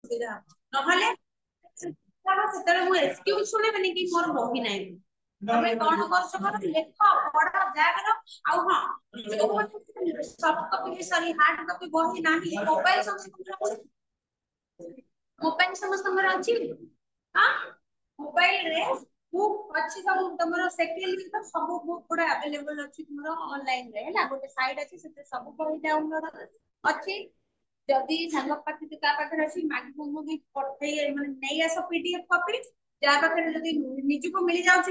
ସୁବିଧା ନହେଲେ ସେତେବେଳେ ମୁଁ ଏକ୍ସକ୍ୟୁଜ ଶୁଣିବିନି କି ମୋର ବହି ନାହିଁ। ତମେ କଣ କରୁଛ କର ଲେଖ ପଢ ଯାହା କର। ଆଉ ହଁ ଯୋଉମାନେ ସଫ୍ଟ କପି ସରି ହାର୍ଡ କପି ବହି ନାହିଁ ମୋବାଇଲ ସମସ୍ତଙ୍କର ଅଛି। ହଁ ମୋବାଇଲ ରେ ବୁକ୍ ଅଛି ସବୁ ତମର ସେକେଣ୍ଡ ସବୁ ବୁକ୍ ଗୁଡା अवेलेबल ଅଛି ତୁମର ଅନଲାଇନ ରେ ହେଲା ଗୋଟେ ସାଇଟ୍ ଅଛି ସେଥିରେ ସବୁ ବହି ଡାଉନଲୋଡ ଅଛି। ଯଦି ସାଙ୍ଗ ପାଖରେ କାହା ପାଖରେ ଅଛି ମାଗିକି ବି ପଠେଇ ମାନେ ନେଇ ଆସ PDF କପି ଯାହା ପାଖରେ ଯଦି ନିଜକୁ ମିଳିଯାଉଛି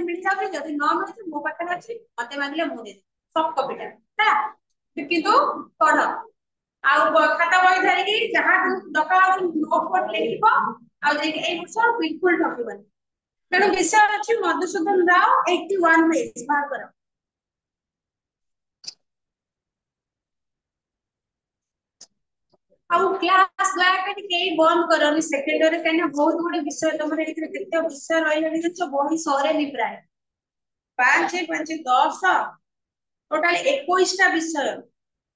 ଯଦି ନ ମିଳୁଛି ମୋ ପାଖରେ ଅଛି ମତେ ମାଗିଲେ ମୁଁ ଦେବି ସଫ୍ଟ କପିଟା ହେଲା। କିନ୍ତୁ ପଢ ଆଉ ଖାତା ବହି ଧରିକି ଯାହା ଦରକାର ନୋଟ ଫୋଟ ଲେଖିବ ଆଉ ଯାଇକି ଏଇ ବର୍ଷ ବିଲକୁଲ ଠକିବନି। ତେଣୁ ବିଷୟ ଅଛି ମଧୁସୂଦନ ରାଓ 81 ପେଜ ବାହାର କର। ଆଉ କ୍ଲାस ଦୟାକରି କେହି ବନ୍ଦ କରନି ସେକେଣ୍ଡରେ କାହିଁକିନା ବହୁତ ଗୁଡେ ବିଷୟ ତମର ଏଇଥିରେ କେତେ ବିଷୟ ରହିଲାଣି ଜାଣିଛ ବହି ସରେନି ପ୍ରାୟ 5 5 10 ଟୋଟାଲି 21ଟା ବିଷୟ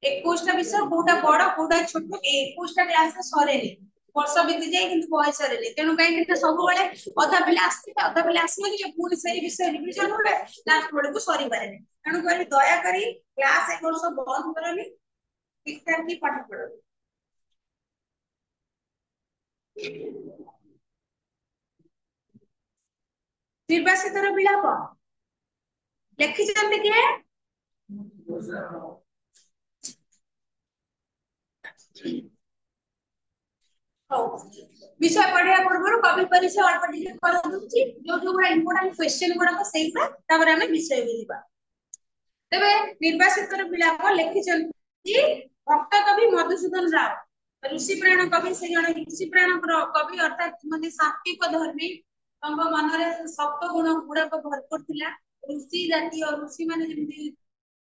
21ଟା ବିଷୟ କୋଉଟା ବଡ କୋଉଟା ଛୋଟ 21ଟା କ୍ଲାସରେ ସରେନି। ବର୍ଷ ବିତି ଯାଏ କିନ୍ତୁ ବହି ସରେନି। ତେଣୁ କାହିଁକି ନା ସବୁବେଳେ ଅଧା ପିଲା ଆସିଥିବେ ଅଧା ପିଲା ଆସିନଥିବେ ପୁଣି ସେଇ ବିଷୟ ରିଭିଜନ ହୁଏ ଲାଷ୍ଟ ବେଳକୁ ସରିପାରେନି। ତେଣୁ କରି ଦୟାକରି କ୍ଲାସ ଏ ବର୍ଷ ବନ୍ଦ କରନି ଠିକ ଠାକ କି ପାଠ ପଢ। ନିର୍ବାସିତର ବିଳାପ ଲେଖିଛନ୍ତି କିଏ? ହଉ ବିଷୟ ପଢିବା ପୂର୍ବରୁ କବି ପରିଚୟ ଅଳ୍ପ ଟିକେ କରିଦଉଛି ଯୋଉ ଯୋଉଗୁଡା ଇମ୍ପୋର୍ଟାଣ୍ଟ କ୍ୱେଶ୍ଚନ ଗୁଡାକ ସେଇଗୁଡା ତାପରେ ଆମେ ବିଷୟକୁ ଯିବା। ତେବେ ନିର୍ବାସିତର ବିଳାପ ଲେଖିଛନ୍ତି ଭକ୍ତ କବି ମଧୁସୂଦନ ରାଓ। ଋଷିପ୍ରାଣ କବି ସେ ଜଣେ ଋଷିପ୍ରାଣ କବି ଅର୍ଥାତ ମାନେ ସାତ୍ବିକ ଧର୍ମୀ ତାଙ୍କ ମନରେ ସପ୍ତ ଗୁଣ ଗୁଡାକ ଭରପୁର ଥିଲା। ଋଷି ଜାତୀୟ ଋଷି ମାନେ ଯେମିତି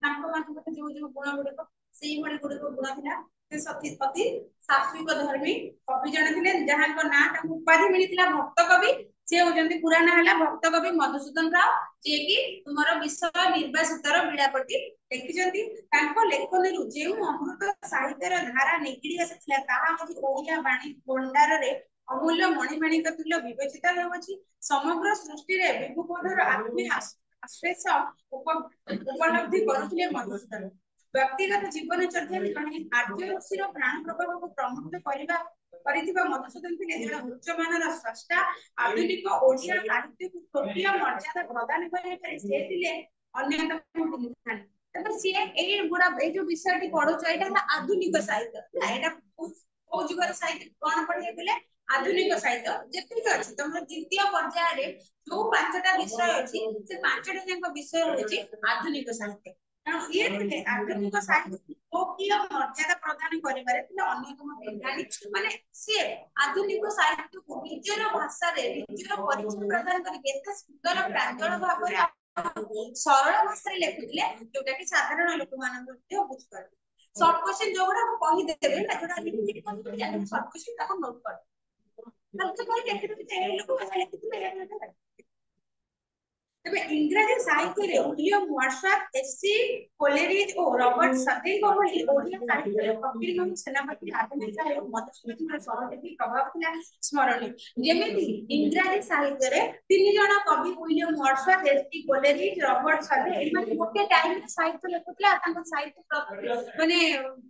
ତାଙ୍କ ମାନଙ୍କ ଯୋଉ ଯୋଉ ଗୁଣ ଗୁଡିକ ସେଇଭଳି ଗୁଡିକ ଗୁଣ ଥିଲା। ସେ ଅତି ସାତ୍ବିକ ଧର୍ମୀ କବି ଜଣେ ଥିଲେ ଯାହାଙ୍କ ନାଁ ତାଙ୍କୁ ଉପାଧି ମିଳିଥିଲା ଭକ୍ତ କବି। ସେ ହଉଛନ୍ତି ପୁରା ନାଁ ହେଲା ଭକ୍ତ କବି ମଧୁସୂଦନ ରାଓ ଯିଏକି ତୁମର ବିଷୟ ନିର୍ବାସିତର ବିଳାପଟି ଲେଖିଛନ୍ତି। ତାଙ୍କ ଲେଖନୀରୁ ଯେଉଁ ଅମୃତ ସାହିତ୍ୟର ଧାରା ନିଗିଡି ଆସିଥିଲା ତାହା ଆଜି ଓଡିଆ ବାଣୀ ଭଣ୍ଡାରରେ ଅମୂଲ୍ୟ ମଣିମାଣିକ ତୁଲ୍ୟ ବିବେଚିତ ହେଉଅଛି। ସମଗ୍ର ସୃଷ୍ଟିରେ ବିଭୁବୋଧର ଆତ୍ମୀୟ ଆଶ୍ଲେଷ ଉପଲବ୍ଧି କରୁଥିଲେ ମଧୁସୂଦନ। ବ୍ୟକ୍ତିଗତ ଜୀବନ ଚର୍ଯ୍ୟାରେ ଜଣେ ଆର୍ଯ୍ୟ ଋଷିର ପ୍ରାଣ ପ୍ରବାହକୁ ପ୍ରମୁଖ କରିଥିବା ମଧୁସୂଦନ ଥିଲେ ଜଣେ ଉଚ୍ଚମାନର ସ୍ରଷ୍ଟା। ଆଧୁନିକ ଓଡିଆ ସାହିତ୍ୟକୁ ସ୍ୱକୀୟ ମର୍ଯ୍ୟାଦା ପ୍ରଦାନ କରିବା ପାଇଁ ସେ ଥିଲେ ଅନ୍ୟତମ ବିଦ୍ୱାନ। ତେଣୁ ସିଏ ଏଇ ଯୋଉ ବିଷୟଟି ପଢୁଛ ଏଇଟା ହେଲା ଆଧୁନିକ ସାହିତ୍ୟ ଏଇଟା କୋଉ ଯୁଗର ସାହିତ୍ୟ କଣ ପଢିବେ ବୋଲେ ଆଧୁନିକ ସାହିତ୍ୟ ଯେତିକି ଅଛି ତମର ଦ୍ୱିତୀୟ ପର୍ଯ୍ୟାୟରେ ଯୋଉ 5ଟା ବିଷୟ ଅଛି ସେ 5ଟା ଯାକ ବିଷୟ ହଉଛି ଆଧୁନିକ ସାହିତ୍ୟ। କାରଣ ଇଏ ଥିଲେ ଆଧୁନିକ ସାହିତ୍ୟ ସ୍ୱକୀୟ ମର୍ଯ୍ୟାଦା ପ୍ରଦାନ କରିବାରେ ଥିଲେ ଅନ୍ୟତମ ବିଦ୍ୱାନୀ। ମାନେ ସିଏ ଆଧୁନିକ ସାହିତ୍ୟକୁ ନିଜର ଭାଷାରେ ନିଜର ପରିଚୟ ପ୍ରଦାନ କରି ଏତେ ସୁନ୍ଦର ପ୍ରାଞ୍ଜଳ ଭାବରେ ସରଳ ଭାଷାରେ ଲେଖୁଥିଲେ ଯୋଉଟା କି ସାଧାରଣ ଲୋକମାନଙ୍କୁ ମଧ୍ୟ ବୁଝିପାରୁଥିଲେ। ସର୍ଟ କ୍ୱେଶ୍ଚନ ଯୋଉଗୁଡା ମୁଁ କହିଦେବି ହେଲା ଯୋଉଟା ରିପିଟ କରିଦେବି ସର୍ଟ କ୍ୱେଶ୍ଚନ ତାକୁ ନୋଟ କର। ତେବେ ଇଂରାଜୀ ସାହିତ୍ୟରେ ଉଇଲିୟମ ୱାର୍ଡସୱାର୍ଥ, ଏସି କୋଲେରିଜ ଓ ରବର୍ଟ ସଟିଲଙ୍କ ଭଳି ଓଡିଆ ସାହିତ୍ୟରେ ଫକୀରମୋହନ ସେନାପତି ଆଧୁନିକ ଏବଂ ମଧୁସୂଦନଙ୍କର ସହଯୋଗୀ ପ୍ରଭାବ ଥିଲା ସ୍ମରଣୀୟ। ଯେମିତି ଇଂରାଜୀ ସାହିତ୍ୟରେ 3 ଜଣ କବି ଉଇଲିୟମ ୱାର୍ଡସୱାର୍ଥ, ଏସି କୋଲେରିଜ, ରବର୍ଟ ସଟିଲ ଏମାନେ ଗୋଟେ ଟାଇମରେ ସାହିତ୍ୟ ଲେଖୁଥିଲା ତାଙ୍କ ସାହିତ୍ୟ ମାନେ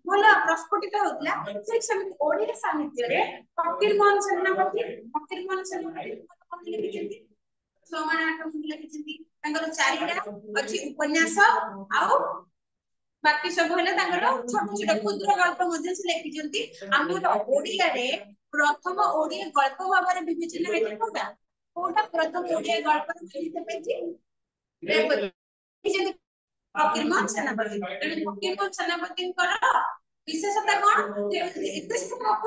ଭଲ ପ୍ରସ୍ଫୁଟିତ ହଉଥିଲା। ଠିକ ସେମିତି ଓଡିଆ ସାହିତ୍ୟରେ ଫକୀରମୋହନ ସେନାପତି ଲେଖିଛନ୍ତି 6 ମାଣ 8 ଗୁଣ୍ଠ ଲେଖିଛନ୍ତି। ତାଙ୍କର 4ଟା ଅଛି ଉପନ୍ୟାସ ଆଉ ବାକି ସବୁ ହେଲା ତାଙ୍କର ଛୋଟ ଛୋଟ କ୍ଷୁଦ୍ର ଗଳ୍ପ ମଧ୍ୟ ସେ ଲେଖିଛନ୍ତି। ଆମର ଓଡିଆରେ ପ୍ରଥମ ଓଡିଆ ଗଳ୍ପ ଭାବରେ ବିବେଚନା ହେଇଛି କୋଉଟା ପ୍ରଥମ ଓଡିଆ ଗଳ୍ପ ଫକୀରମୋହନ ସେନାପତି। ଫକୀରମୋହନ ସେନାପତିଙ୍କର ବିଶେଷତା କଣ ଏତେ ଗପ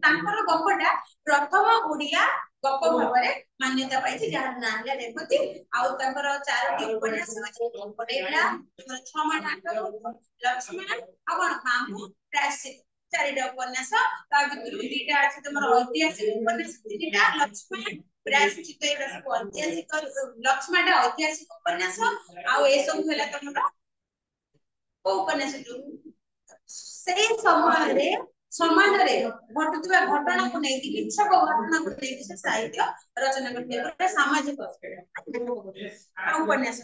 ତାଙ୍କର ଗପଟା ପ୍ରଥମ ଓଡିଆ ଗପ ଭାବରେ ମାନ୍ୟତା ପାଇଛି ଯାହାର ନାଁ ହେଲା ରେବତୀ। ଆଉ ତାଙ୍କର 4ଟି ଉପନ୍ୟାସ ଅଛି ଗୋଟେ ହେଲା 6 ମାଣ 8 ଗୁଣ୍ଠ, ଲକ୍ଷ୍ମଣ ଆଉ କଣ ମାମୁଁ ପ୍ରାୟଶ୍ଚିତ 4ଟା ଉପନ୍ୟାସ। ତା ଭିତରୁ 2ଟା ଅଛି ତମର ଐତିହାସିକ ଉପନ୍ୟାସ 3ଟା ଲକ୍ଷ୍ମଣ ପ୍ରାୟଶ୍ଚିତ ଏଗୁଡା ସବୁ ଐତିହାସିକ ଲକ୍ଷ୍ମଣଟା ଐତିହାସିକ ଉପନ୍ୟାସ ଆଉ ଏସବୁ ହେଲା ତମର କୋଉ ଉପନ୍ୟାସ ଯୋଉ ସେଇ ସମୟରେ समाज रे घटुवा घटना को नहीं किछक घटना को नहीं से साहित्य रचना करते हैं सामाजिक उपन्यास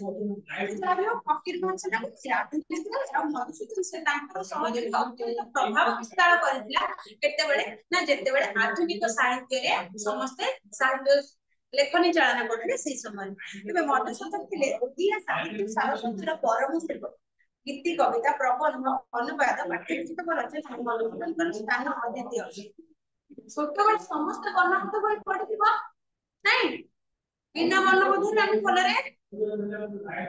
फकीर मोहन सेनापति आधुनिक मधुसूदन से सहयोगी अत्यंत प्रभाव विस्तार करथिला केतेबेले ना जेतेबेले आधुनिक साहित्य रे समस्त साहित्य लेखनी चालना करथिले सेही समय तबे मधुसूदन थिले ओडिया साहित्य सारस्वतर परम शिल्प गीति कविता प्रबंध अनुवाद पाठ्यपुस्तक रचना मधुसूदन स्थान अद्वितीय अछि छोटबेले समस्त वर्णबोध बही पढिथिबा नाही बिना वर्णबोध हम फलरे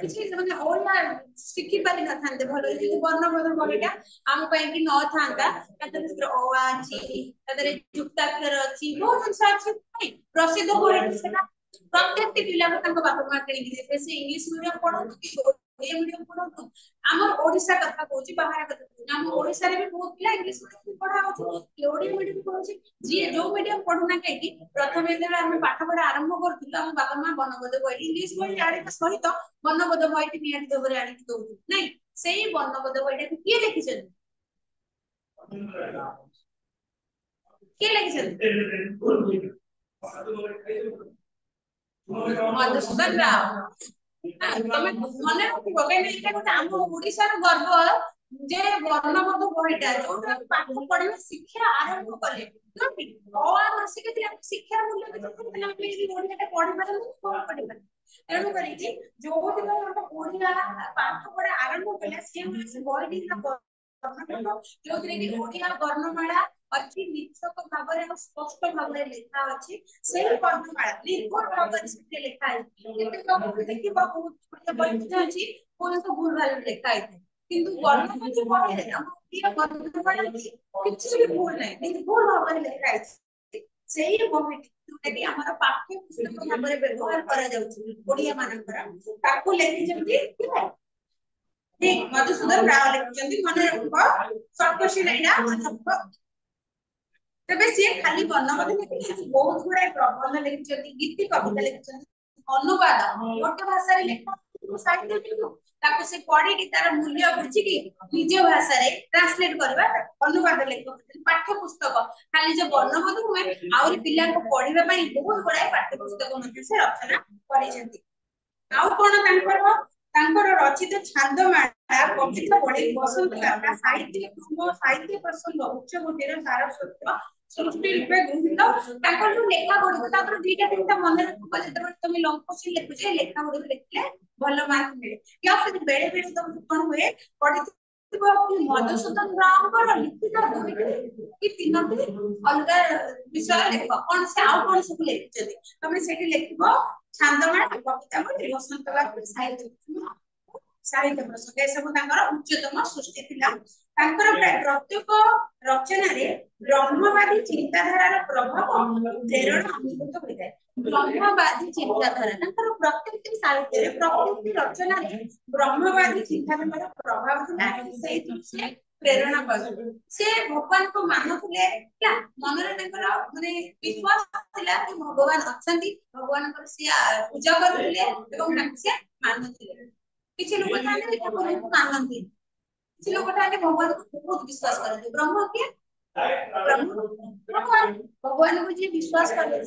किसी माने ओला शिखि पारि न थांते भलो जे वर्णबोध बहीटा हम पई कि न थांता तदर ओ अछि तदर युक्ताक्षर अछि बहुत जिंस अछि प्रसिद्ध बही सेना प्रत्येक पिला को तांको बापा मां किनि देते से इंग्लिश मीडियम पढो कि ओडिया मीडियम पढो हमर ओडिसा कथा कहूची बाहर कथा हम ओडिसा रे भी बहुत पिला इंग्लिश मीडियम पढा होची ओडिया मीडियम पढोची जी जो मीडियम पढुना काई प्रथम जेतेबेले हम पाठ पढा आरंभ करथिलु हम बापा मां वर्णबोध बही इंग्लिश बही आडी सहित वर्णबोध बही नियत दोबरे आडी दउथि नै सेही वर्णबोध बहीटा किए लिखिछन किए लिखिछन मधुसूदन राव तमे मने रखिबो काई एटा गोटे हम ओडिसा रो गर्व जे वर्णबोध बहीटा जोटा पाठ पढिबे शिक्षा आरंभ कले मासिक शिक्षा मूल्य ओडिया पढ़ी पारे पढ़ी पारे तेणु करी जो दिन ओडिया पाठ पढ़ा आरंभ कले से बही जो कि ओडिया वर्णमाला अच्छी निश्चक भाबरे स्पष्ट भाबरे लिखा अछि सेही वर्णमाला निर्भुल भाबरे से लिखा है केते लोग देखिबा बहुत बही अछि कोन तो भूल भाल लिखा है किंतु वर्णमाला पढ़े हम ओडिया वर्णमाला किछि भी भूल नै निर्भुल भाबरे लिखा है सेही बही जोटा कि हमर पाठ्य पुस्तक भाबरे व्यवहार करा जाउछि ओडिया मानकर ताकू लेखि जंती ठीक मधुसूदन राव लिखिछंती मने रखबो सर्वशील एटा मने रखबो तबे से खाली वर्णबोध लिखिछंती बहुत गुडा प्रबंध लिखिछंती गीति कविता लिखिछंती अनुवाद गोटे भाषा रे लेख साहित्य लिखु ताको से पढी कि तार मूल्य बुझी कि निज भाषा रे ट्रांसलेट करबा अनुवाद लेख पाठ्य पुस्तक खाली जो वर्णबोध हुए आउरी पिला को पढिबा पई बहुत गुडा पाठ्य पुस्तक मध्ये से रचना करिसेंती आउ कोन तांकर रचित छांदमाला कविता पढ़े बसंत गाथा साहित्य प्रसंग उच्च कोटिर सारस्वत सृष्टि रूपे गृहीत तांकर जो लेखा पढ़ो तांकर दुईटा तीनटा मन रखबो जेतबे तुम लंकोसी लेखुजे लेखा पढ़ो लेखले भलो मार्क मिले या फिर बेले बेले तुम कोन हुए पढ़ी मधुसूदन राव लिखित कि तीनोटी अलगा विषय लेख कौन से आउ कौन सब लिखिछथि तमे सेठी लिखबो छांदमाला कविता पढ़ी बसंत गाथा साहित्य प्रसंग ए सब तांकर उच्चतम सृष्टि थिला तांकर प्रत्येक रचना रे ब्रह्मवादी चिंताधारार प्रभाव प्रेरणा अनुभूत होइଥାଏ ब्रह्मवादी चिंताधारा तांकर प्रत्येक साहित्य रे प्रत्येक रचना रे ब्रह्मवादी चिंताधारार प्रभाव थिला सेहि से प्रेरणा पाउଥିଲେ से भगवान को मानुଥିଲେ क्या मन रे तांकर माने विश्वास थिला कि भगवान अछंती भगवान को से पूजा करथिले एवं तांको से मानुଥିଲେ किछि लोक थाने भगवान को मानନ୍ତି किछि लोक थाने भगवान को बहुत विश्वास करते ब्रह्म के ब्रह्म भगवान को जे विश्वास करे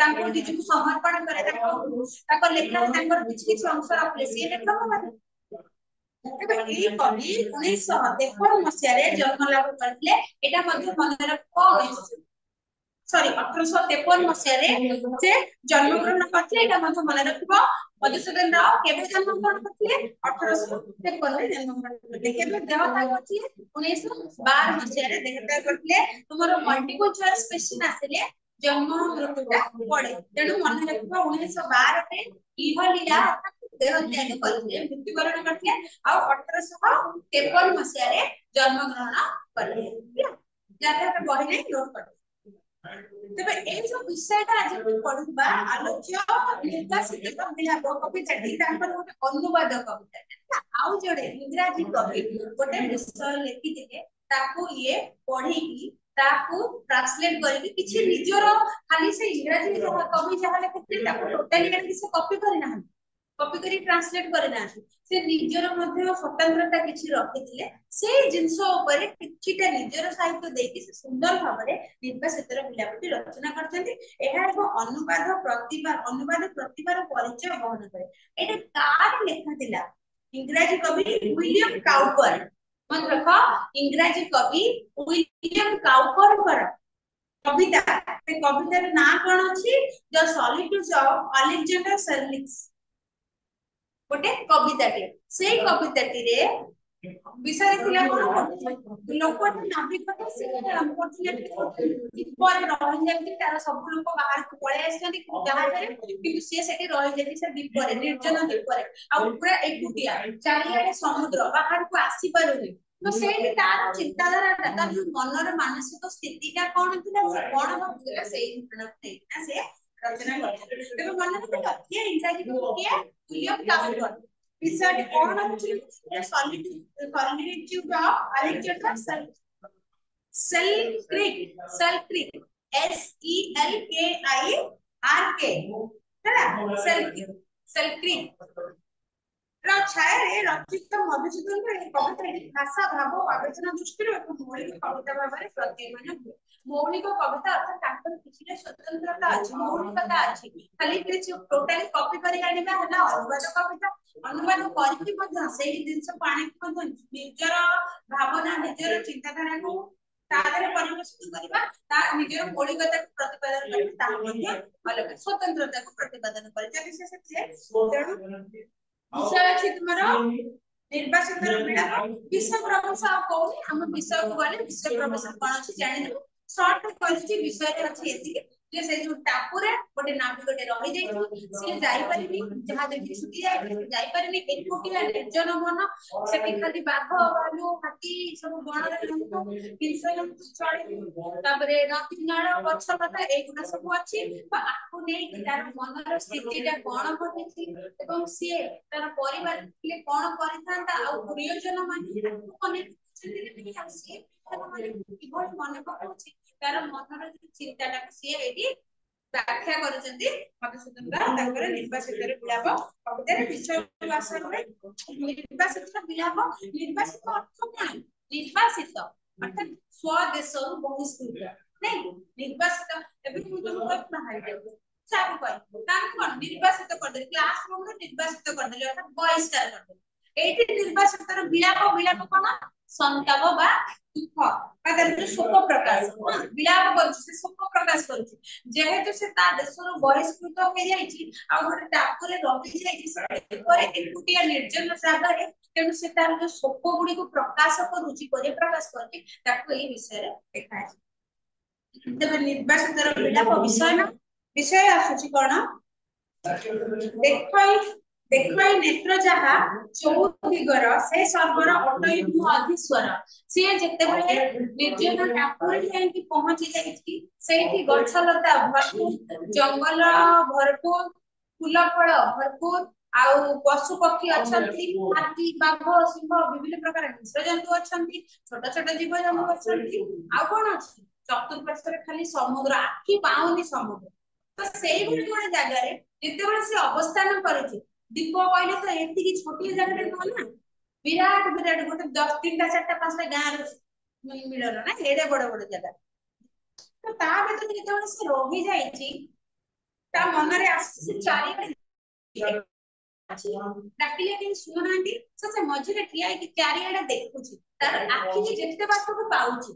तांको निज को समर्पण करे ताको लेखा तांकर किछि अंश रखले से लेखा भगवान एबे ई कवि 1953 मसिया रे जन्म लाभ करथिले एटा मध्ये मन रखो सॉरी 1853 मसिया रे से जन्म ग्रहण करथिले एटा मध्ये मन रखबो मधुसूदन राव केबे जन्म ग्रहण करथिले 1853 रे जन्म ग्रहण करथिले केबे देहत्याग अछि 1912 मसिया रे देहत्याग करथिले तुमरो मल्टीपल चॉइस क्वेश्चन आसिले जन्म मृत्युटा पड़े तेणु मन रखबो 1912 रे इह लीला देहत्याग करथिले मृत्युवरण करथिले आ 1853 मसिया रे जन्म ग्रहण करथिले जाते बही नै नोट कर तबे ए जो विषयटा आज हम पढुबा आलोच्य निर्देशित कविता कविता तांकर गोटे अनुवाद कविता आउ जोडे इंग्रजी कवि गोटे विषय लेखि दिले ताको ये पढी की ताको ट्रांसलेट करी किछि निजरो खाली से इंग्रजी कवि जहा लेखि ताको टोटली से कॉपी करि ना कॉपी करी ट्रांसलेट करना से निजर मध्य स्वतंत्रता किछि रखिथिले से जिंस ऊपर किछिटा निजर साहित्य देकी से सुंदर भाबरे निर्वासितर बिलापति रचना करछन्ती। एहा एक अनुवाद प्रतिभार परिचय बहन करे। एटा कार लेखा थिला इंग्रजी कवि विलियम काउपर। मन रखो इंग्रजी कवि विलियम काउपर कर कविता से कवितार ना कोन अछि द सॉलिट्यूड्स ऑफ अलेक्जेंडर सर्लिक्स गोटे कविताटे से कविताटी रे विषय थिला कोन लोकटे नाभिकते से अनफॉर्चूनेटली दीपर रहि जाति तार सब लोक बाहर को पळे आछथि जहाजरे किंतु से सेठी रहि जाति से दीपरे निर्जन दीपरे आ पूरा एकुटिया चारियाडे समुद्र बाहर को आसी पारुनी तो सेठी तार चिंताधारा तार जो मनर मानसिक स्थितिटा कोन थिला से कोन भाबुला से घटनाटे से रचना करथिले। तबे मन रखियो ये इंग्रजी को किए विलियम काउपर विषय कोन अछि सॉलिट्यूड ऑफ अलेक्जेंडर सेल्क्रिक SELKIRK हैला सेल्क्रिक छाया रचित मधुसूदन कविता भाषा भाव आलोचना दृष्टि मौलिक कविता भाव प्रतिमान हुए। मौलिक कविता अर्थात ताकर किछि स्वतंत्रता अछि मौलिकता अछि खाली किछि टोटली कॉपी करि आनिबा हला अनुवाद कविता अनुवाद करके मध्ये सेही जिंस पाणी मध्ये निजर भावना निजर चिंताधारा को तादरे परिवेशित करबा ता निजर मौलिकता को प्रतिपादन करबा ता मध्ये अलग स्वतंत्रता को प्रतिपादन करे जदि से तेणु विषय अछि तुमरो निर्वाचित बिलाप विषय प्रवेश आ कोनी हम विषय को गले विषय प्रवेश कोन अछि जानि दो शॉर्ट क्वेश्चन विषय अछि एति जे से जो टापुरे गोटे नाविकटे रहि जाई से जाई परिबी जहा देखि छुटी जाई जाई परिबी एकोटिया निर्जन मन सेठी खाली बाघ भालू हाथी सब बण रे रहतो किंसय चढ़ी तापरे नदी नाळ गछ लता एगुना सब अछि आकु नै तार मनर स्थितिटा कोन घटिछि एवं सिए तार परिवार ले कोन करिथांता आ प्रियजन माने कोने चिंतित आसी किभଳି ମନେ ପକାଉଛି ତାର ମନର ଚିନ୍ତାଟା ସିଏ ଏଠି व्याख्या କରୁଛନ୍ତି ମଧୁସୂଦନ ଦାସ ତାଙ୍କର ନିର୍ବାସିତର ବିଳାପ କବିତାରେ ବିଷୟ ଭାଷା ରୁହେ ନିର୍ବାସିତ ବିଳାପ ନିର୍ବାସିତ ଅର୍ଥ କଣ ନିର୍ବାସିତ ଅର୍ଥାତ ସ୍ୱଦେଶରୁ ବହିଷ୍କୃତ ନାଇଁ ନିର୍ବାସିତ ଏବେ ମୁଁ ତୁମକୁ ବାହାରି ଚାକୁ କହି ତାଙ୍କୁ କଣ ନିର୍ବାସିତ କରିଦେଲି କ୍ଲାସ ରୁମ୍ ରୁ ନିର୍ବାସିତ କରିଦେଲି ଅର୍ଥାତ ବହିଷ୍କାର କରିଦେଲି ଏଇଠି ନିର୍ବାସିତର ବିଳାପ କଣ संताप बा दुख बा शोक प्रकाश विलाप कर शोक प्रकाश कर जेहेतु से ता देशर बहिष्कृत हो जाइछि आ गोटे टापुरे रहि जाइछि से परे एकुटिया निर्जन जागारे तेनु से तार जो शोक गुडी को प्रकाश करूछि परिप्रकाश करके ताको एई विषय रे देखाय तबे निर्वासितर विलाप विषय आसुछि कोन देखई नेत्र जहा चौदिगर से सर्वर अटई मु अधीश्वर से जेते बळे निर्जन टापुरे जाई पहुंची जाई सेठी गछलता भरपूर जंगल भरपूर फूल फल भरपूर आउ पशु पक्षी अछंती हाथी बाघ सिंह विभिन्न प्रकार जीवजंतु अछंती छोट छोट जीवजंतु अछंती आउ कोन अछि चतुर्पार्श्व खाली समुद्र आखि पाउनी समुद्र तो सेही भली गोटे जगह रे जेते बळे से अवस्थान करिछि दीप कहले तो एति की छोटी जगह रे न ना विराट विराट गोटे 10 3टा 4टा 5टा गां मिलन ना एडे बड़ बड़ जगह तो ता भीतर जेते से रहि जाईछि ता मन रे आसी चारि डाकिले कि सुनांती से मझिरे ठिया कि चारिआडे देखुछि तार आखि जे जेते बात को पाउछि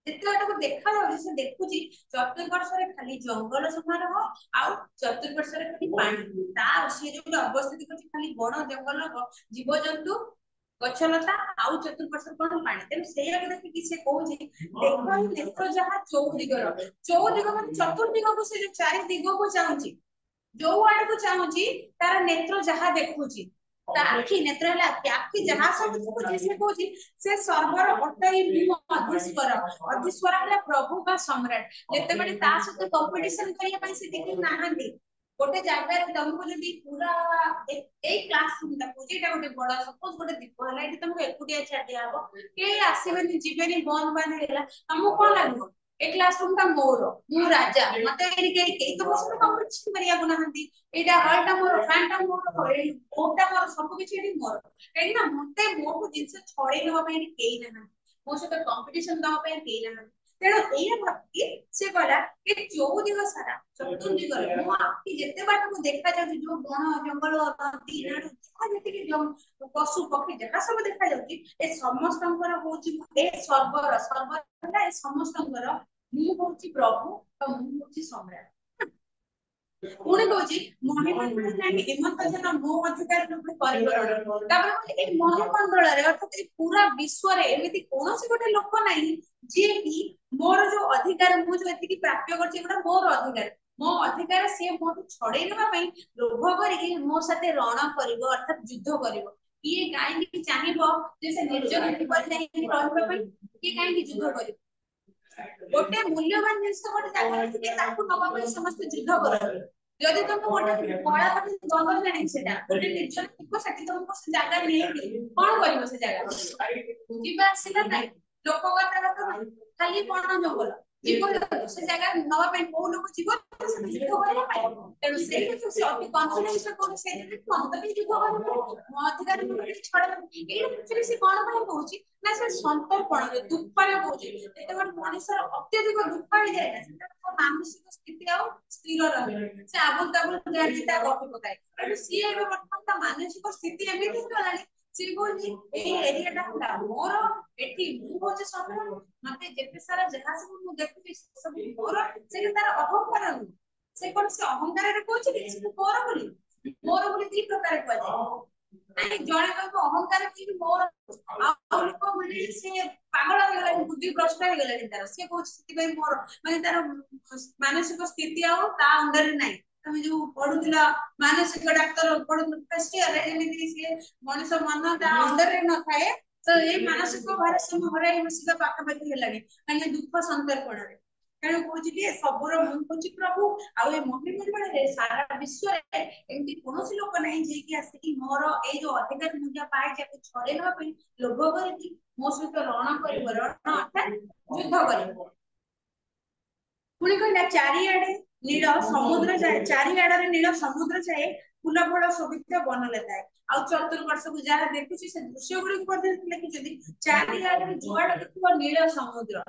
जेते बात को देखा जाउछि से देखुछि चतुर्पार्श्व खाली जंगल समारोह आउ चतुर्पार्श्व खाली पानी ता से जो अवस्थित करछि खाली बड़ जंगल जीवजंतु गछलता आउ चतुर्पार्श्व कोन पानी तेन सेया के देखि कि से कहउछि देखो नेत्र जहा चौदिग माने चतुर्दिग को से जो चारि दिग को चाहुछि जो आड़ को चाहुछि तार नेत्र जहा देखुछि आखि नेत्र हला आखि जहा सब देखुछि से कहउछि से सर्वर अटई मु अधीश्वर हला प्रभु बा सम्राट जेते बडे ता सहित कंपटीशन करिया पई से देखि नाहंती गोटे जागा रे तुमको जदी पूरा ए क्लासरूम ता पूजेटा गोटे बड़ सपोज गोटे दीप हला एठी तुमको एकुटिया छाडी आबो के आसीबेनी जीवेनी बंद बांध हैला हमको कोन लागो ए क्लासरूम टा मोर मु राजा मते एरी केई तो मोर कंपटीशन करिया को नहंती एटा हॉल टा मोर फैन टा मोर एई कोटा मोर सब किछ एडी मोर कहीं ना मते मो को जिंस छड़े नवा पे एडी केई नहंती मो सहित कंपटीशन दवा पे केई नहंती तेणु एया भाबी से कहला कि जो दिवस सारा चतुर्दिग रे मो आखि जेते बाट को देखा जाउची जो बन जंगल नदी नाडू जहा जेते कि पशु पक्षी जहा सब देखा जाउची ए समस्तंकर होची ए सर्वर ए समस्तंकर ମୁଁ ହଉଛି ପ୍ରଭୁ ଆଉ ମୁଁ ହଉଛି ସମ୍ରାଟ ପୁଣି କହୁଛି ମଣିମଣ୍ଡଳ ନାହିଁ ହେମନ୍ତ ଜନ ମୋ ଅଧିକାର ରୂପେ କରିବ ତାପରେ ଏ ମହାମଣ୍ଡଳରେ ଅର୍ଥାତ ଏ ପୁରା ବିଶ୍ୱରେ ଏମିତି କୌଣସି ଗୋଟେ ଲୋକ ନାହିଁ ଯିଏ କି ମୋର ଯୋଉ ଅଧିକାର ମୁଁ ଯୋଉ ଏତିକି ପ୍ରାପ୍ୟ କରିଛି ଏଗୁଡ଼ା ମୋର ଅଧିକାର ମୋ ଅଧିକାର ସିଏ ମୋଠୁ ଛଡେଇ ନେବା ପାଇଁ ଲୋଭ କରିକି ମୋ ସାଥେ ରଣ କରିବ ଅର୍ଥାତ ଯୁଦ୍ଧ କରିବ କିଏ କାହିଁକି ଚାହିଁବ ଯେ ସେ ନିର୍ଜନ କିପରି ଯାଇକି ରହିବା ପାଇଁ କିଏ କାହିଁକି ଯୁଦ୍ଧ କରିବ गोटे मूल्यवान जिनिस गोटे जगह थे ताकू नबा ପାଇଁ ସମସ୍ତେ ଯୁଦ୍ଧ କରନ୍ତି ଯଦି ତମେ ଗୋଟେ କଳା ପଟେ ଜଙ୍ଗଲ ଜାଣି ସେଟା ଗୋଟେ ନିର୍ଜନ ଥିବ ସେଠି ତମକୁ ସେ ଜାଗା ନେଇକି କଣ କରିବ ସେ ଜାଗା ଯିବା ଆସିଲା ନାହିଁ ଲୋକ କଥା ଖାଲି ବଣ ଜଙ୍ଗଲ ଯିବ ସେ ଜାଗା ନବା ପାଇଁ କୋଉ ଲୋକ ଯିବ ଯୁଦ୍ଧ କରିବା ପାଇଁ ତେଣୁ ସେଇଟା ସେ ଅତି କନଫିଡେନ୍ସ କରୁ ସେଇଟା ମତେ ବି ଯୁଦ୍ଧ କରିବା ମୋ ଅଧିକାର ଛଡା ଏଇଟା ସେ କଣ ପାଇଁ କହୁଛି ନା ସେ ସନ୍ତର୍ପଣ ଦୁଃଖରେ କହୁଛି ଯେତେବେଳେ ମଣିଷର ଅତ୍ୟଧିକ ଦୁଃଖ ହେଇଯାଏ ନା ସେତେବେଳେ ମାନସିକ ସ୍ଥିତି ଆଉ ସ୍ଥିର ରହେ ସେ ଆବୁଲ ତାବୁଲ ଜାଣି ତା ଗପି ପକାଏ ତେଣୁ ସିଏ ଏବେ ବର୍ତ୍ତମାନ ତା ମାନସିକ ସ୍ଥିତି ଏମିତି ହେଇଗଲାଣି ସିଏ କହୁଛି ଏଇ ଏରିଆଟା ହେଲା ମୋର ଏଠି ମୁଁ ହଉଛି ସମ୍ରାଟ ମତେ ଯେତେ ସାରା ଯାହା ସବୁ ମୁଁ ଦେଖୁଛି ସବୁ ମୋର ସେଟା ତାର ଅହଙ୍କାର ନୁହେଁ ସେ କଣ ସେ ଅହଙ୍କାରରେ କହୁଛି କି ସେ ମୋର ବୋଲି ଦି ପ୍ରକାର କୁହାଯାଏ ନାଇଁ ଜଣେ କହିବ ଅହଙ୍କାର କି ମୋର ଆଉ ଲୋକ ମାନେ ସେ ପାଗଳ ହେଇଗଲାଣି ବୁଦ୍ଧି ଭ୍ରଷ୍ଟ ହେଇଗଲାଣି ତାର ସିଏ କହୁଛି ସେଥିପାଇଁ ମୋର ମାନେ ତାର ମାନସିକ ସ୍ଥିତି ଆଉ ତା ଅଣ୍ଡରରେ ନାହିଁ ତମେ ଯୋଉ ପଢୁଥିଲ ମାନସିକ ଡାକ୍ତର ପଢୁଥିଲ ଫାର୍ଷ୍ଟ ଇୟରରେ ଯେମିତି ସିଏ ମଣିଷ ମନ ତା ଅଣ୍ଡରରେ ନଥାଏ ତ ଏଇ ମାନସିକ ଭାରସାମ୍ୟ ହରାଇ ବସିବା ପାଖାପାଖି ହେଲାଣି କାହିଁକି ଦୁଃଖ ସନ୍ତର୍ପଣରେ ତେଣୁ କହୁଛି କି ସବୁର ମୁଁ ହଉଛି ପ୍ରଭୁ ଆଉ ଏ ମହିମଣ୍ଡଳରେ ସାରା ବିଶ୍ୱରେ ଏମିତି କୌଣସି ଲୋକ ନାହିଁ ଯିଏକି ଆସିକି ମୋର ଏଇ ଯୋଉ ଅଧିକାର ମୁଁ ଯାହା ପାଇଛି ଆକୁ ଛଡେଇ ନେବା ପାଇଁ ଲୋଭ କରିକି ମୋ ସହିତ ରଣ କରିବ ରଣ ଅର୍ଥାତ ଯୁଦ୍ଧ କରିବ ପୁଣି କହିଲା ଚାରିଆଡେ ନୀଳ ସମୁଦ୍ର ଯାଏ ଚାରିଆଡରେ ନୀଳ ସମୁଦ୍ର ଯାଏ ଫୁଲ ଫଳ ଶୋଭିତ ବନଲତାଏ ଆଉ ଚତୁର୍ପାର୍ଶ୍ୱକୁ ଯାହା ଦେଖୁଛି ସେ ଦୃଶ୍ୟ ଗୁଡିକୁ ମଧ୍ୟ ଲେଖିଛନ୍ତି ଚାରିଆଡରେ ଯୁଆଡେ ଦେଖିବ ନୀଳ ସମୁଦ୍ର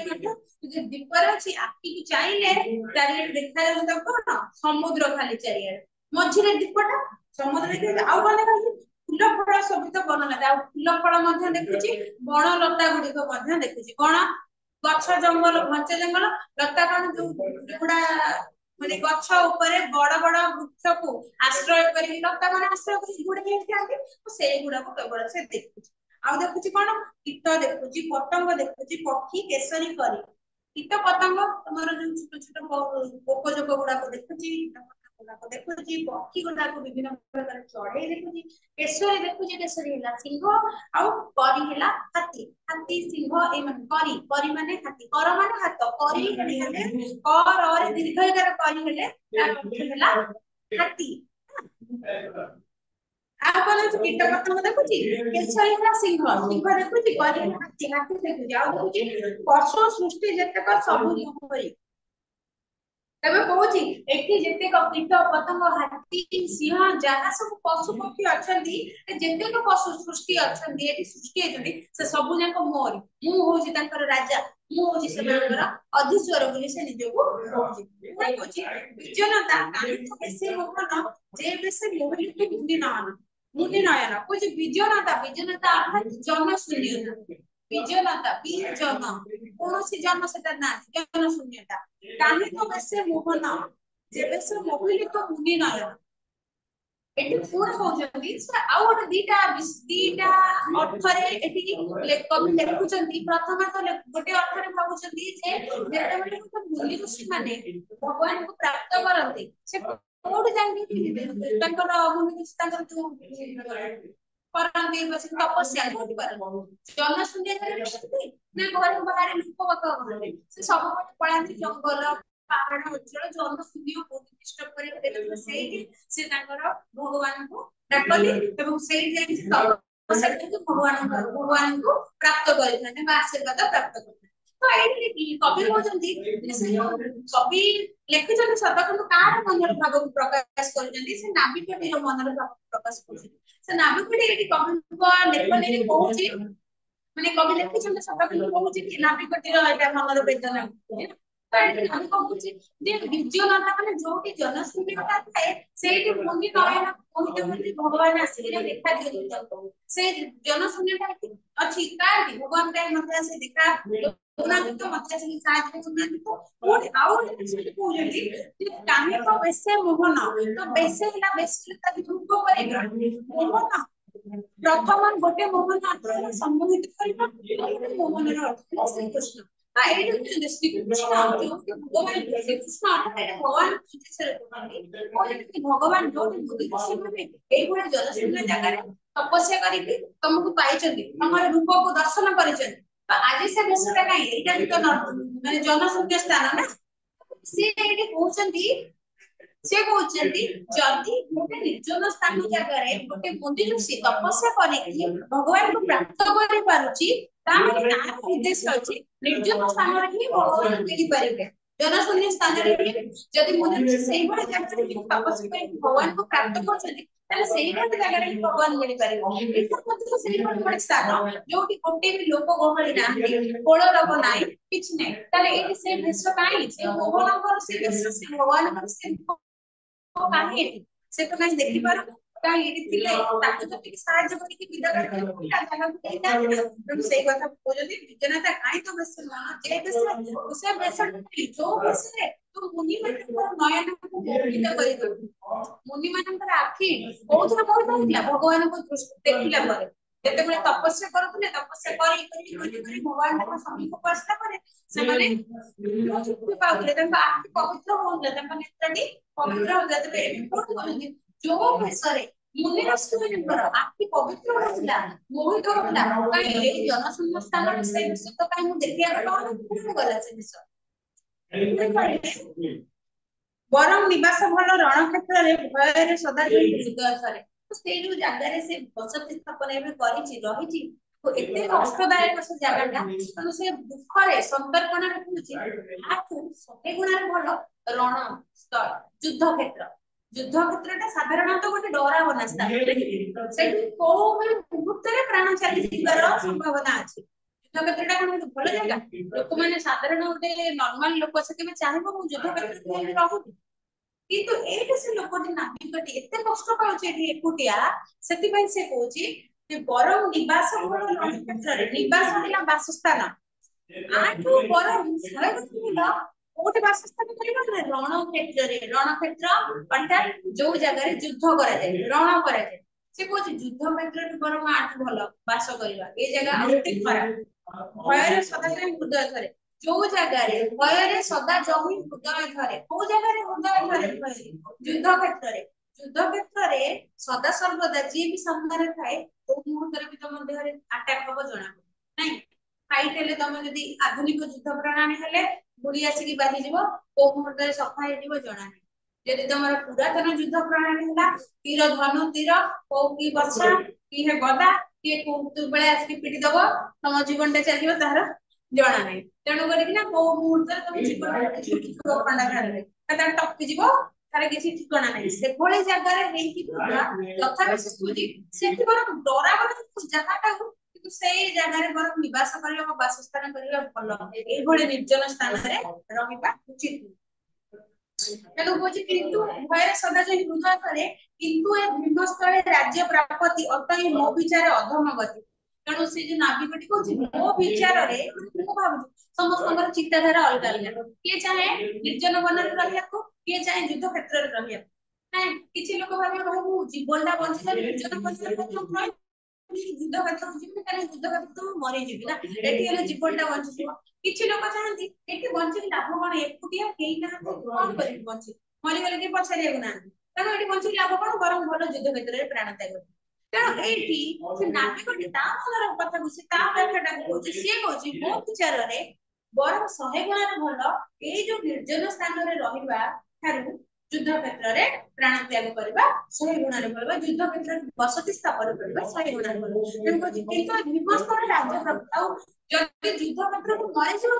ମଧ୍ୟ ଦୀପରେ ଅଛି ଆଖିକୁ ଚାହିଁଲେ ଚାରିଆଡେ ଦେଖାଯାଉଥିବା କଣ ସମୁଦ୍ର ଖାଲି ଚାରିଆଡେ ମଝିରେ ଦୀପଟା ସମୁଦ୍ର ଦେଖିଲେ ଆଉ କଣ ଦେଖାଯାଉଛି ଫୁଲ ଫଳ ଶୋଭିତ ବନଲତା ଆଉ ଫୁଲ ଫଳ ମଧ୍ୟ ଦେଖୁଛି ବଣଲତା ଗୁଡିକ ମଧ୍ୟ ଦେଖୁଛି କଣ ଗଛ ଜଙ୍ଗଲ ଘଞ୍ଚ ଜଙ୍ଗଲ ଲତା କଣ ଯୋଉଗୁଡା ମାନେ ଗଛ ଉପରେ ବଡ ବଡ ବୃକ୍ଷକୁ ଆଶ୍ରୟ କରିକି ଲତା ମାନେ ଆଶ୍ରୟ କରିକି ଗୁଡେଇ ହେଇଥାନ୍ତି ସେଇଗୁଡାକୁ କେବଳ ସେ ଦେଖୁଛି ଆଉ ଦେଖୁଛି କଣ କୀଟ ଦେଖୁଛି ପତଙ୍ଗ ଦେଖୁଛି ପକ୍ଷୀ କେଶରୀ କରି କୀଟ ପତଙ୍ଗ ତମର ଯୋଉ ଛୋଟ ଛୋଟ ପୋକ ଜୋକ ଗୁଡାକ ଦେଖୁଛି ଗୁଡାକ ଦେଖୁଛି ପକ୍ଷୀ ଗୁଡାକ ବିଭିନ୍ନ ପ୍ରକାର ଚଢେଇ ଦେଖୁଛି କେଶରୀ ଦେଖୁଛି କେଶରୀ ହେଲା ସିଂହ ଆଉ କରି ହେଲା ହାତୀ ହାତୀ ସିଂହ ଏମାନେ କରି ମାନେ ହାତୀ କର ମାନେ ହାତ କରି ହେଲେ କରରେ ଦୀର୍ଘଇକାର କରି ହେଲେ ତାର ଅର୍ଥ ହେଲା ହାତୀ ଆଉ କଣ ଅଛି କୀଟ ପତଙ୍ଗ ଦେଖୁଛି କେଶରୀ ହେଲା ସିଂହ ସିଂହ ଦେଖୁଛି କରି ହେଲା ହାତୀ ହାତୀ ଦେଖୁଛି ଆଉ ଦେଖୁଛି ପଶୁ ସୃଷ୍ଟି ଯେତେକ ସବୁ କରି ତେବେ କହୁଛି ଏଠି ଯେତେକ କୀଟ ପତଙ୍ଗ ହାତୀ ସିଂହ ଯାହା ସବୁ ପଶୁ ପକ୍ଷୀ ଅଛନ୍ତି ଯେତେକ ପଶୁ ସୃଷ୍ଟି ଅଛନ୍ତି ଏଠି ସୃଷ୍ଟି ହେଇଛନ୍ତି ସେ ସବୁ ଯାକ ମୋରି ମୁଁ ହଉଛି ତାଙ୍କର ରାଜା ମୁଁ ହଉଛି ସେମାନଙ୍କର ଅଧିଶ୍ୱର ବୋଲି ସେ ନିଜକୁ କହୁଛି କହୁଛି ବିଜନତା କାହିଁକି ବେଶୀ ମୋହନ ଯେ ବେଶୀ ମୋହିତ ମୁନି ନୟନ କହୁଛି ବିଜନତା ଅର୍ଥାତ ଜନଶୂନ୍ୟତା ବିଜନତା ବିଜନ କୌଣସି ଜନ ସେଟା ନାହିଁ ଜନ ଶୂନ୍ୟତା କାହିଁକି ବେଶୀ ମୋହନ ଯେବେ ସେ ମୋହିତ ମୁନି ନୟନ ଏଠି ପୁଣି କହୁଛନ୍ତି ଆଉ ଗୋଟେ ଦିଟା ଅର୍ଥରେ ଏଠି କବି ଲେଖୁଛନ୍ତି ପ୍ରଥମେ ତ ଗୋଟେ ଅର୍ଥରେ ଭାବୁଛନ୍ତି ଯେ ଯେତେବେଳେ ଗୋଟେ ମୁନି ଋଷି ମାନେ ଭଗବାନଙ୍କୁ ପ୍ରାପ୍ତ କରନ୍ତି ସେ କୋଉଠି ଯାଇକି ତାଙ୍କର ମୁନି ଋଷି ତାଙ୍କର ଯୋଉ କରନ୍ତି ବସି ତପସ୍ୟା କରିପାରନ୍ତି ଜନଶୂନ୍ୟତାରେ ବସନ୍ତି ନା ଘରେ ବାହାରେ ଲୋକ ବାକ ସେ ସବୁବେଳେ ପଳାନ୍ତି ଜଙ୍ଗଲ ପାହାଡ ଅଞ୍ଚଳ ଜନଶୂନ୍ୟ ନିର୍ଦ୍ଦିଷ୍ଟ କରି ସେଇଠି ସେ ତାଙ୍କର ଭଗବାନଙ୍କୁ ଡାକନ୍ତି ଏବଂ ସେଇଠି ଯାଇକି ଭଗବାନଙ୍କୁ ପ୍ରାପ୍ତ କରିଥାନ୍ତି ବା ଆଶୀର୍ବାଦ ପ୍ରାପ୍ତ କରିଥାନ୍ତି तो ଏଇଠି କବି କହୁଛନ୍ତି ସେ ଯୋଉ କବି ଲେଖିଛନ୍ତି ସତ କିନ୍ତୁ କାହାର ମନର ଭାବକୁ ପ୍ରକାଶ କରୁଛନ୍ତି ସେ ନାବିକଟିର ମନର ଭାବକୁ ପ୍ରକାଶ କରୁଛନ୍ତି ସେ ନାବିକଟି ଏଇଠି କବିଙ୍କ ଲେଖନୀରେ କହୁଛି ମାନେ କବି ଲେଖିଛନ୍ତି ସତ କିନ୍ତୁ କହୁଛି କି ନାବିକଟିର ଏଇଟା ମନର ବେଦନା ତ ଏଇଠି କବି କହୁଛି ଯେ ନିର୍ଜନତା ମାନେ ଯୋଉଠି ଜନଶୂନ୍ୟତା ଥାଏ ସେଇଠି ମୁନି ନୟନ ମୋହିତ ବୋଲି ଭଗବାନ ଆସିକି ଦେଖା ଦିଅନ୍ତି ସେଇ ଜନଶୂନ୍ୟତା ଅଛି କାହିଁକି ଭଗବାନ କାହିଁ ମତେ ଆସି ଦେଖା ଦଉନାହାନ୍ତି ତ ମତେ ଆସିକି ସାହାଯ୍ୟ କରୁନାହାନ୍ତି ତ କୋଉଠି ଆଉ ଗୋଟେ ଜିନିଷ କହୁଛନ୍ତି ଯେ କାମିକ ବେଶେ ମୋହନ ତ ବେଶେ ହେଲା ବେଶେ ତାକୁ ଧୂପ କରିବା ମୋହନ ପ୍ରଥମ ଗୋଟେ ମୋହନ ଆତ୍ମାକୁ ସମ୍ମୋହିତ କରିବା ଆଉ ଗୋଟେ ମୋହନର ଅର୍ଥ ହେଲା ଶ୍ରୀକୃଷ୍ଣ ଏଇଟା ହଉଛନ୍ତି ଶ୍ରୀକୃଷ୍ଣ ଯୋଉଠି ଭଗବାନ ଶ୍ରୀକୃଷ୍ଣ ଅର୍ଥାତ ଭଗବାନ ବିଶେଷରେ କୁହନ୍ତି ଭଗବାନ ଯୋଉଠି ବୁଦ୍ଧି ସେମାନେ ଏଇଭଳିଆ ଜନଶୂନ୍ୟ ଜାଗାରେ ତପସ୍ୟା କରିକି ତମକୁ ପାଇଛନ୍ତି ତମର ରୂପକୁ ଦର୍ଶନ କରିଛନ୍ତି ତ ଆଜି ସେ ବେଶଟା କାହିଁ ଏଇଟା ବି ତ ମାନେ ଜନଶୂନ୍ୟ ସ୍ଥାନ ନା ସିଏ ଏଇଠି କହୁଛନ୍ତି ସେ କହୁଛନ୍ତି ଯଦି ଗୋଟେ ନିର୍ଜନ ସ୍ଥାନ ଜାଗାରେ ଗୋଟେ ମୁନି ଋଷି ତପସ୍ୟା କରିକି ଭଗବାନଙ୍କୁ ପ୍ରାପ୍ତ କରିପାରୁଛି ତାମାନେ ତାର ଉଦ୍ଦେଶ୍ୟ ଅଛି ନିର୍ଜନ ସ୍ଥାନରେ ହିଁ ଭଗବାନ ମିଳିପାରିବେ ଜନଶୂନ୍ୟ ସ୍ଥାନରେ ଯଦି ମୁନି ଋଷି ସେଇଭଳି ଜାଗାରେ ତପସ୍ୟା କରି ଭଗବାନଙ୍କୁ ପ୍ରାପ୍ତ କରୁଛନ୍ତି ତାହେଲେ ସେଇଭଳି ଜାଗାରେ ହିଁ ଭଗବାନ ମିଳିପାରିବ ଏଇଟା ମଧ୍ୟ ସେଇଭଳି ଗୋଟେ ସ୍ଥାନ ଯୋଉଠି ଗୋଟେ ବି ଲୋକ ଗହଳି ନାହାନ୍ତି କୋଳ ଲୋକ ନାହିଁ କିଛି ନାହିଁ ତାହେଲେ ଏଇଠି ସେ ବେଶ କାହିଁ ସେ ମୋହନଙ୍କର ସେ ବେଶ ସେ ଭଗବାନଙ୍କର ସେ କାହିଁ ଏଠି ସେ ତ କାହିଁ ଦେଖିପାରୁ କାହିଁ ଏଠି ଥିଲେ ତାକୁ ଯଦି ସାହାଯ୍ୟ କରିକି ବିଦା କରିକି ଜାଗାକୁ ଦେଇଥାନ୍ତି ତେଣୁ ସେଇ କଥା କହୁଛନ୍ତି ବିଜନତା କାହିଁ ତ ବେଶ ଯେ ବେଶ ସେ ବେଶ ଯୋଉ ବେଶରେ ତୁ ମୁନି ମାନଙ୍କର ନୟନକୁ ମୋହିତ କରିଦବୁ ମୁନି ମାନଙ୍କର ଆଖି କୋଉଥିରେ ମୋହିତ ହଉଥିଲା ଭଗବାନଙ୍କୁ ଦେଖିଲା ପରେ ଯେତେବେଳେ ତପସ୍ୟା କରୁଥିଲେ ତପସ୍ୟା କରି ଭଗବାନଙ୍କ ସମ୍ମୁଖକୁ ଆସିଲା ପରେ ସେମାନେ ମୁକ୍ତି ପାଉଥିଲେ ତାଙ୍କ ଆଖି ପବିତ୍ର ହଉଥିଲା ତାଙ୍କ ନେତ୍ରଟି ପବିତ୍ର ହଉଥିଲା ତେବେ ଏବେ କୋଉଠି କରୁଛନ୍ତି ଯୋଉ ବେଶରେ ମୁନି ଋଷିମାନଙ୍କର ଆଖି ପବିତ୍ର ହଉଥିଲା ମୋହିତ ହଉଥିଲା କାହିଁ ଏଇ ଜନଶୂନ୍ୟ ସ୍ଥାନରେ ସେ ବିଷୟ ତ କାହିଁ ମୁଁ ଦେଖିବାକୁ ପାଉନି ଗଲା ସେ ବିଷୟ ବରଂ ନିବାସ ଭଲ ରଣକ୍ଷେତ୍ରରେ ଭୟରେ ସଦା ହୃଦୟ ଥରେ ସେଇ ଯୋଉ ଜାଗାରେ ସେ ବସତି ସ୍ଥାପନ ଏବେ କରିଛି ରହିଛି ଏତେ କଷ୍ଟଦାୟକ ସେ ଜାଗାଟା ତେଣୁ ସେ ଦୁଃଖରେ ସନ୍ତର୍ପଣ ରଖୁଛି ଆଠୁ 100 ଗୁଣରେ ଭଲ ରଣ ସ୍ଥଳ ଯୁଦ୍ଧ କ୍ଷେତ୍ରଟା ସାଧାରଣତଃ ଗୋଟେ ଡରାବନା ସ୍ଥାନ ସେଠି କୋଉ ବି ମୁହୂର୍ତ୍ତରେ ପ୍ରାଣ ଚାଲିଯିବାର ସମ୍ଭାବନା ଅଛି ଯୁଦ୍ଧ କ୍ଷେତ୍ରଟା କଣ ଭଲ ଜାଗା ଲୋକମାନେ ସାଧାରଣ ଗୋଟେ ନର୍ମାଲ ଲୋକ ସେ କେବେ ଚାହିଁବ ମୁଁ ଯୁଦ୍ଧ କ୍ଷେତ୍ରରେ ରହୁଛି କିନ୍ତୁ ଏଇଠି ସେ ଲୋକଟି ନାବିକଟି ଏତେ କଷ୍ଟ ପାଉଛି ଏଠି ଏକୁଟିଆ ସେଥିପାଇଁ ସେ କହୁଛି ଯେ ବରଂ ନିବାସ ଭଲ ରଣକ୍ଷେତ୍ରରେ ନିବାସ ହେଲା ବାସସ୍ଥାନ ଆଠୁ ବରଂ ଭଲ କୋଉଠି ବାସସ୍ଥାନ କରିବା ନା ରଣକ୍ଷେତ୍ର ଅର୍ଥାତ ଯୋଉ ଜାଗାରେ ଯୁଦ୍ଧ କରାଯାଏ ରଣ କରାଯାଏ ସେ କହୁଛି ଯୁଦ୍ଧ କ୍ଷେତ୍ରରେ ବରଂ ଆଠୁ ଭଲ ବାସ କରିବା ଏ ଜାଗା ଅତି ଖରାପ ଭୟରେ ସଦାବେଳେ ହୃଦୟ ଧରେ ଯୋଉ ଜାଗାରେ ଭୟରେ ସଦା ଜମି ହୃଦୟ ଧରେ କୋଉ ଜାଗାରେ ହୃଦୟ ଧରେ ଯୁଦ୍ଧ କ୍ଷେତ୍ରରେ ସଦା ସର୍ବଦା ଯିଏ ବି ସାମ୍ନାରେ ଥାଏ କୋଉ ମୁହୂର୍ତ୍ତରେ ବି ତମ ଦେହରେ ଆଟାକ ହବ ଜଣା ନାଇଁ ଫାଇଟ୍ ହେଲେ ତମେ ଯଦି ଆଧୁନିକ ଯୁଦ୍ଧ ପ୍ରଣାଳୀ ହେଲେ ଗୁଳି ଆସିକି ବାଜିଯିବ କୋଉ ମୁହୂର୍ତ୍ତରେ ସଫା ହେଇଯିବ ଜଣା ନାହିଁ ଯଦି ତମର ପୁରାତନ ଯୁଦ୍ଧ ପ୍ରଣାଳୀ ହେଲା ତୀର ଧନୁ ତୀର କୋଉ କି ବର୍ଷା କିଏ ଗଦା କିଏ କୋଉ ବେଳେ ଆସିକି ପିଟି ଦବ ତମ ଜୀବନଟା ଚାଲିବ ତାହାର ଜଣା ନାହିଁ ତେଣୁ କରିକି ନା କୋଉ ମୁହୂର୍ତ୍ତରେ ତମ ଜୀବନ ଖଣ୍ଡାଘାତରେ ତାର ଟପିଯିବ ତାର କିଛି ଠିକଣା ନାହିଁ ସେଭଳି ଜାଗାରେ ହେଇକି ତଥାପି ସେ କହୁଛି ସେଠି ବରଂ ଡରାବନା ଯାହାଟାକୁ କିନ୍ତୁ ସେଇ ଜାଗାରେ ବରଂ ନିବାସ କରିବା ବାସସ୍ଥାନ କରିବା ଭଲ ଏଇଭଳି ନିର୍ଜନ ସ୍ଥାନରେ ରହିବା ଉଚିତ ତେଣୁ କହୁଛି କିନ୍ତୁ ଉଭୟରେ ସଦା ଯଦି ହୃଦୟ କରେ କିନ୍ତୁ ଏ ଭୀମସ୍ଥଳେ ରାଜ୍ୟ ପ୍ରାପତି ଅଟଇ ମୋ ବିଚାର ଅଧମ ଗତି ତେଣୁ ସେ ଯୋଉ ନାବିକଟି କହୁଛି ମୋ ବିଚାରରେ ମୁଁ ଭାବୁଛି ସମସ୍ତଙ୍କର ଚିନ୍ତାଧାରା ଅଲଗା ଅଲଗା କିଏ ଚାହେଁ ନିର୍ଜନ ବନରେ ରହିବାକୁ କିଏ ଚାହେଁ ଯୁଦ୍ଧ କ୍ଷେତ୍ରରେ ରହିବାକୁ ନାଇଁ କିଛି ଲୋକ ଭାବିବେ ଭାଇ ମୁଁ ଜୀବନଟା ବଞ୍ଚିଲେ ନିର୍ଜନ ବନରେ ଯୁଦ୍ଧ କ୍ଷେତ୍ରକୁ ଯିବି ତାହେଲେ ଯୁଦ୍ଧ କ୍ଷେତ୍ରକୁ ମରିଯିବି ନା ଏଠି ହେଲେ ଜୀବନଟା ବଞ୍ଚିଯିବ କିଛି ଲୋକ ଚାହାନ୍ତି ଏଠି ବଞ୍ଚିକି ଲାଭ କଣ ଏକୁଟିଆ କେହି ନାହାନ୍ତି କଣ କରିବି ବଞ୍ଚି ମରିଗଲେ କେହି ପଚାରିବାକୁ ନାହାନ୍ତି ତେଣୁ ଏଠି ବଞ୍ଚିକି ଲାଭ କଣ ବରଂ ଭଲ ଯୁଦ୍ଧ କ୍ଷେତ୍ରରେ ପ୍ରାଣ ତ୍ୟାଗ ତେଣୁ ଏଇଠି ସେ ନାବିକଟି ତା ମନର କଥାକୁ ସେ ତା ବ୍ୟାଖ୍ୟାଟାକୁ କହୁଛି ସିଏ କହୁଛି ମୋ ବିଚାରରେ ବରଂ 100 ଗୁଣରେ ଭଲ ଏଇ ଯୋଉ ନିର୍ଜନ ସ୍ଥାନରେ ରହିବା ଠାରୁ युद्ध क्षेत्र रे प्राण त्याग करबा 100 गुण रे करबा युद्ध क्षेत्र बसति स्थापन करबा 100 गुण रे करबा तेन को किंतु भीमस्थल राज्य प्रभु जदि युद्ध क्षेत्र को मरि जीव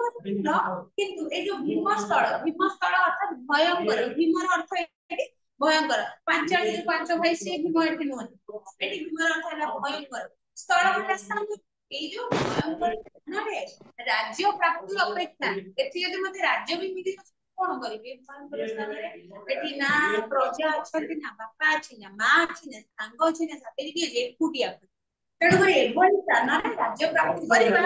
किंतु ए जो भीमस्थल अर्थात भयंकर भीमर अर्थ एटी भयंकर पांचाली जो पांच भाई से Bhim eighty no eighty Bhimar अर्थ है भयंकर स्थल का स्थान ए जो भयंकर रे राज्य प्राप्ति अपेक्षा एथि यदि मते राज्य भी मिली कौन करिवे भयंकर स्थान रे एटी ना प्रजा अछंती ना बापा अछि ना मां अछि ना सांग अछि ना साथी के एकुटिया तेणु कर एभली स्थान रे राज्य प्राप्ति करबा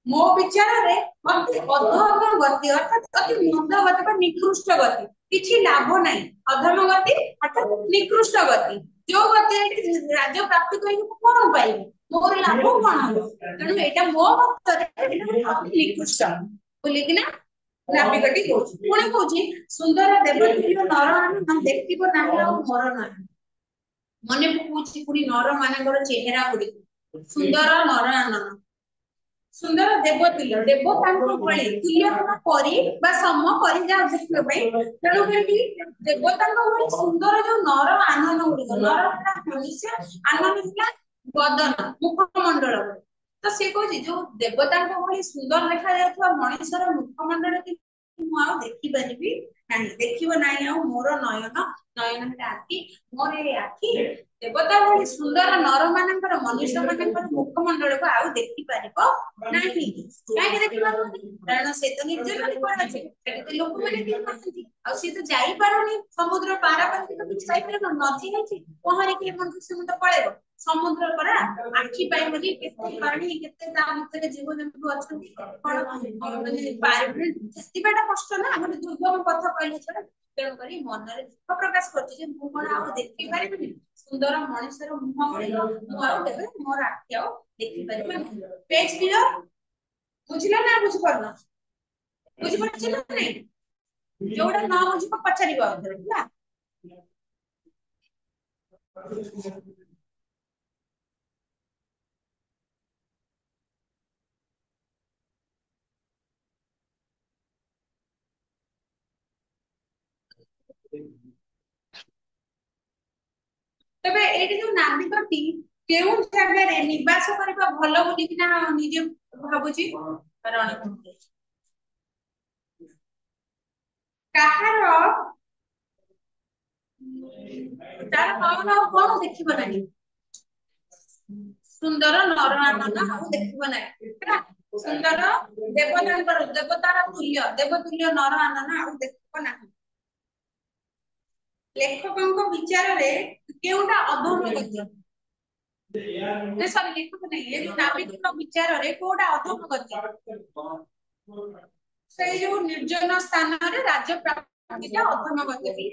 मो विचार रे अति अधम गति अर्थात अति मंद गति बा निकृष्ट गति किछि लाभ नाही अधम गति अर्थात निकृष्ट गति जो गति राज्य प्राप्ति करी कोन पाइबे मोर लाभ कोन हो तेणु एटा मो मत रे एटा निकृष्ट बोली कि ना नापिकटी कहूची पुणी कहूची सुंदर देवतुल्य नर हम देखिबो नाही आ मोर नाही मने पूछी पुणी नर मानकर चेहरा गुडी सुंदर नर आनन सुंदर देवतुल्य देवतांको भଳି तुल्य परि बा सम परि जा देखिबो भाई तेणु करी देवतांको भଳି सुंदर जो नर आनन गुडी नर मनुष्य आनन बदन मुखमंडल तो से कहूँ जो देवतांको भଳି सुंदर देखा जाउथवा मनुष्यर मुखमंडल की मु आ देखि परिबी नाही देखिबो नाही आ मोर नयन नयन हेटा आखि मोर ए आखि देवता भଳି सुंदर नर मानकर मनुष्य मानकर मुखमंडल को आउ देखि परिबो नाही काहे देखि पारुनी कारण से तो निर्जन निपण अछि सेठी तो लोक माने कि पाछंती आ से तो जाई पारुनी समुद्र पारा पर तो किछ जाई पारुनी नदी अछि पहरे के मनुष्य मत पळेबो समुद्र परा आखि पाई बोली केते पानी केते ता भितर जीव जंतु अछंती कोन माने पार सेतिबाटा कष्ट ना हम दुर्गम पथ कहले छडा तेणु करी मन रे दुख प्रकाश करछि जे मु कोन आ देखि पारिबिनी सुंदर मनुष्यर मुह मु आ देबे मोर आखि आ देखि पारिबे पेज क्लियर बुझिला ना बुझ परना बुझ परछि ना नहीं जोडा ना बुझ पचारिबो होला तबे एटी जो नाविकटी केउ जगह रे निवास करबा भलो बोली कि ना निजे भाबुची रणभूमि काहार तार कौन कौन देखिबो नाही सुंदर नर आनन आउ देखिबो नाही ହେଲା सुंदर देवतार तुल्य नर आनन आउ देखिबो नाही लेखकଙ୍କ विचार रे केउटा अधम गति ने सब लेखक नहीं ये नाविकଙ୍କ विचार रे कोटा अधम गति से जो निर्जन स्थान रे राज्य प्राप्ति अधम गति भी